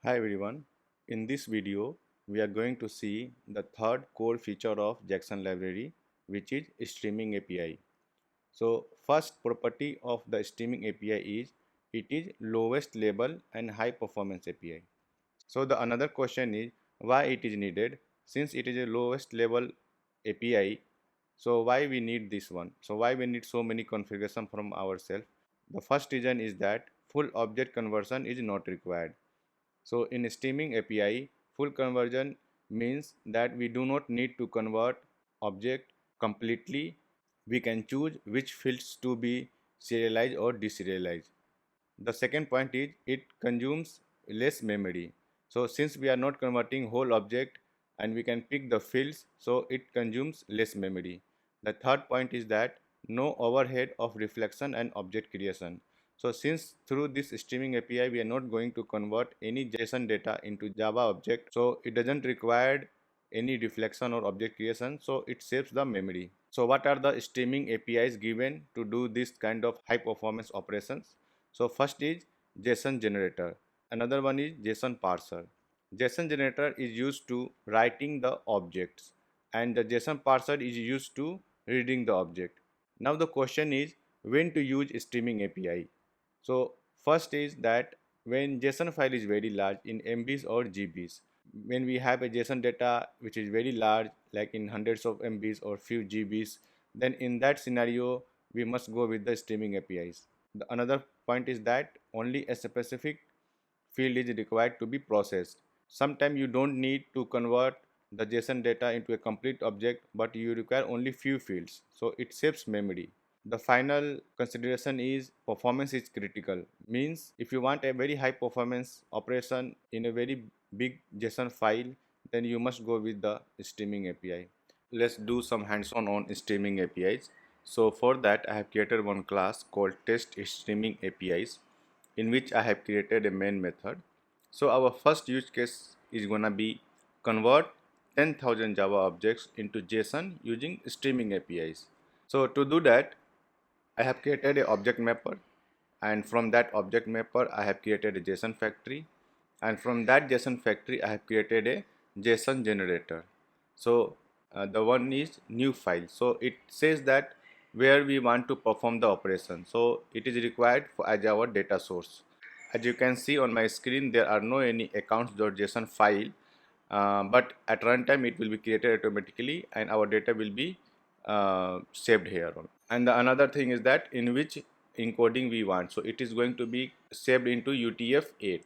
Hi everyone. In this video, we are going to see the third core feature of Json library, which is streaming API. So first property of the streaming API is it is lowest level and high performance API. So the another question is why it is needed. Since it is a lowest level API, so why we need this one? So why we need so many configuration from ourselves? The first reason is that full object conversion is not required. So in streaming API, full conversion means that we do not need to convert object completely. We can choose which fields to be serialized or deserialized. The second point is it consumes less memory. So since we are not converting whole object and we can pick the fields, so it consumes less memory. The third point is that no overhead of reflection and object creation. So since through this streaming API we are not going to convert any JSON data into Java object, so it doesn't require any reflection or object creation, so it saves the memory. So what are the streaming APIs given to do this kind of high performance operations? So first is JsonGenerator, another one is JsonParser. JsonGenerator is used to writing the objects and the JsonParser is used to reading the object. Now the question is when to use streaming API. So first is that when JSON file is very large in MBs or GBs. When we have a JSON data which is very large like in hundreds of MBs or few GBs, then in that scenario we must go with the streaming APIs. The another point is that only a specific field is required to be processed. Sometimes you don't need to convert the JSON data into a complete object, but you require only few fields, so it saves memory. The final consideration is performance is critical. Means if you want a very high performance operation in a very big JSON file, then you must go with the streaming API. Let's do some hands-on on streaming APIs. So for that I have created one class called test streaming APIs in which I have created a main method. So our first use case is gonna be convert 10,000 Java objects into JSON using streaming APIs. So to do that I have created a object mapper, and from that object mapper I have created a JSON factory, and from that JSON factory I have created a JSON generator. So the one is new file, so it says that where we want to perform the operation, so it is required for as our data source. As you can see on my screen, there are no any accounts.json file, but at runtime it will be created automatically and our data will be saved here on. And the another thing is that in which encoding we want, so it is going to be saved into UTF-8.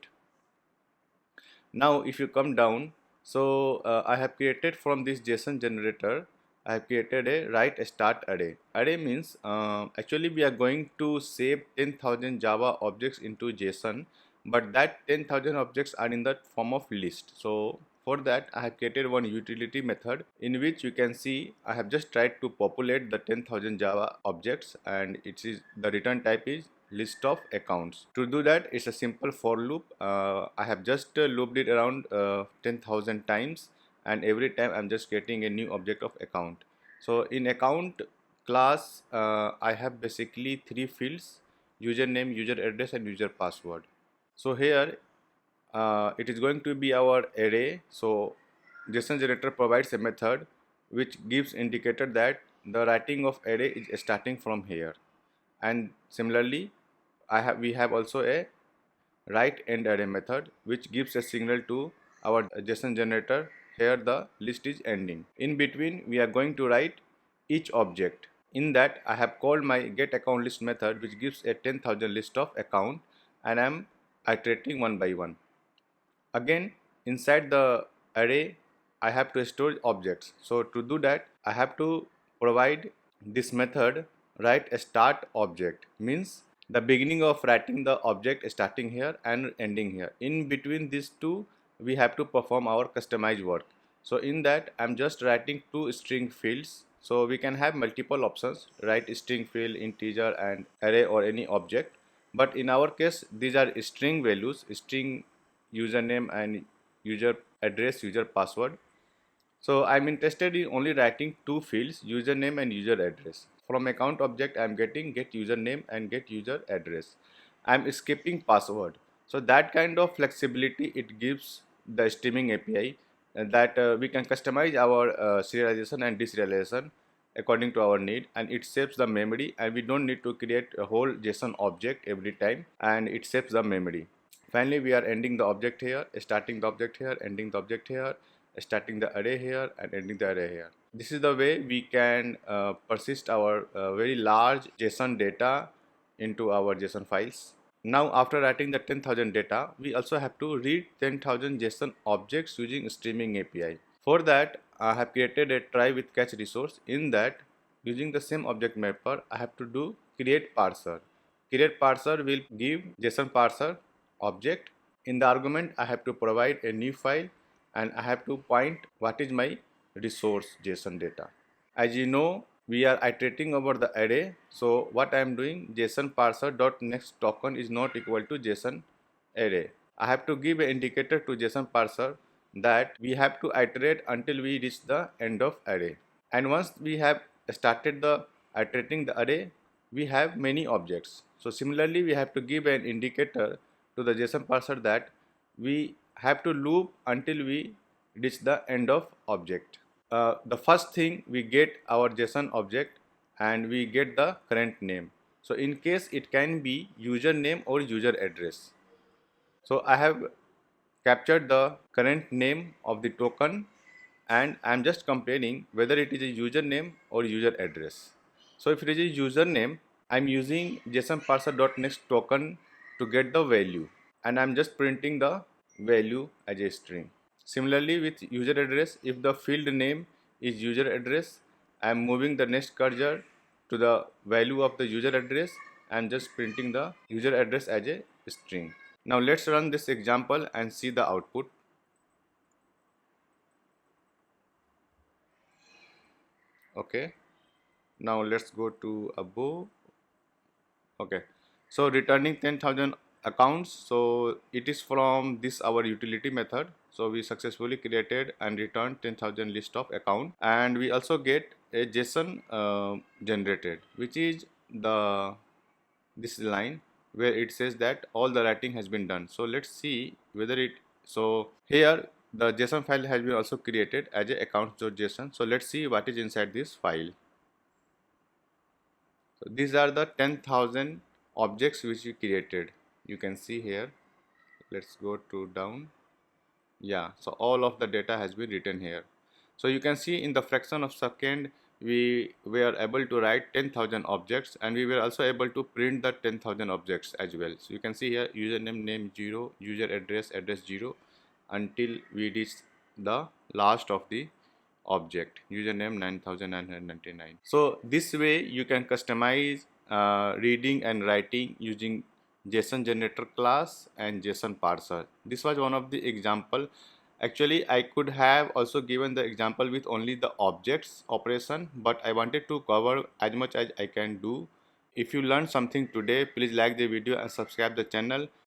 Now if you come down, so I have created from this JSON generator, I have created a write start array. Array means actually we are going to save 10,000 Java objects into JSON, but that 10,000 objects are in the form of list. So for that I have created one utility method in which you can see I have just tried to populate the 10,000 Java objects, and it is the return type is list of accounts. To do that, it's a simple for loop. I have just looped it around 10,000 times, and every time I'm just getting a new object of account. So in account class I have basically three fields: username, user address and user password. So here it is going to be our array. So JSON generator provides a method which gives indicator that the writing of array is starting from here, and similarly we have also a write end array method which gives a signal to our JSON generator. Here the list is ending. In between we are going to write each object. In that I have called my get account list method which gives a 10,000 list of account, and I am iterating one by one. Again inside the array I have to store objects. So to do that I have to provide this method write a start object, means the beginning of writing the object starting here and ending here. In between these two we have to perform our customized work. So in that I'm just writing two string fields. So we can have multiple options, write string field, integer and array or any object, but in our case these are string values, string username and user address, user password. So I'm interested in only writing two fields, username and user address. From account object I'm getting get username and get user address. I'm skipping password. So that kind of flexibility it gives the streaming API, that we can customize our serialization and deserialization according to our need, and it saves the memory, and we don't need to create a whole JSON object every time, and it saves the memory. Finally, we are ending the object here, starting the object here, ending the object here, starting the array here, and ending the array here. This is the way we can persist our very large JSON data into our JSON files. Now, after writing the 10,000 data, we also have to read 10,000 JSON objects using streaming API. For that, I have created a try with catch resource. In that, using the same object mapper, I have to do create parser. Create parser will give JSON parser object. In the argument, I have to provide a new file, and I have to point what is my resource JSON data. As you know, we are iterating over the array. So what I am doing, JsonParser.next token is not equal to JSON array. I have to give an indicator to JsonParser that we have to iterate until we reach the end of array. And once we have started the iterating the array, we have many objects. So similarly, we have to give an indicator to the JsonParser that we have to loop until we reach the end of object. The first thing, we get our JSON object and we get the current name. So in case it can be username or user address. So I have captured the current name of the token, and I am just comparing whether it is a username or user address. So if it is a username, I am using JsonParser.next token to get the value, and I am just printing the value as a string. Similarly with user address, if the field name is user address, I am moving the next cursor to the value of the user address and just printing the user address as a string. Now let's run this example and see the output. Okay, now let's go to above. Okay, so returning 10,000 accounts, so it is from this our utility method. So we successfully created and returned 10,000 list of account, and we also get a JSON generated, which is the this line where it says that all the writing has been done. So let's see whether it, so here the JSON file has been also created as a accounts.json. So let's see what is inside this file. So these are the 10,000 objects which we created. You can see here. Let's go to down. Yeah, so all of the data has been written here. So you can see in the fraction of second we were able to write 10,000 objects, and we were also able to print the 10,000 objects as well. So you can see here username name 0, user address 0 until we reach the last of the object, username 9999. So this way you can customize reading and writing using JsonGenerator class and JsonParser. This was one of the example. Actually, I could have also given the example with only the objects operation, but I wanted to cover as much as I can do. If you learned something today, please like the video and subscribe the channel.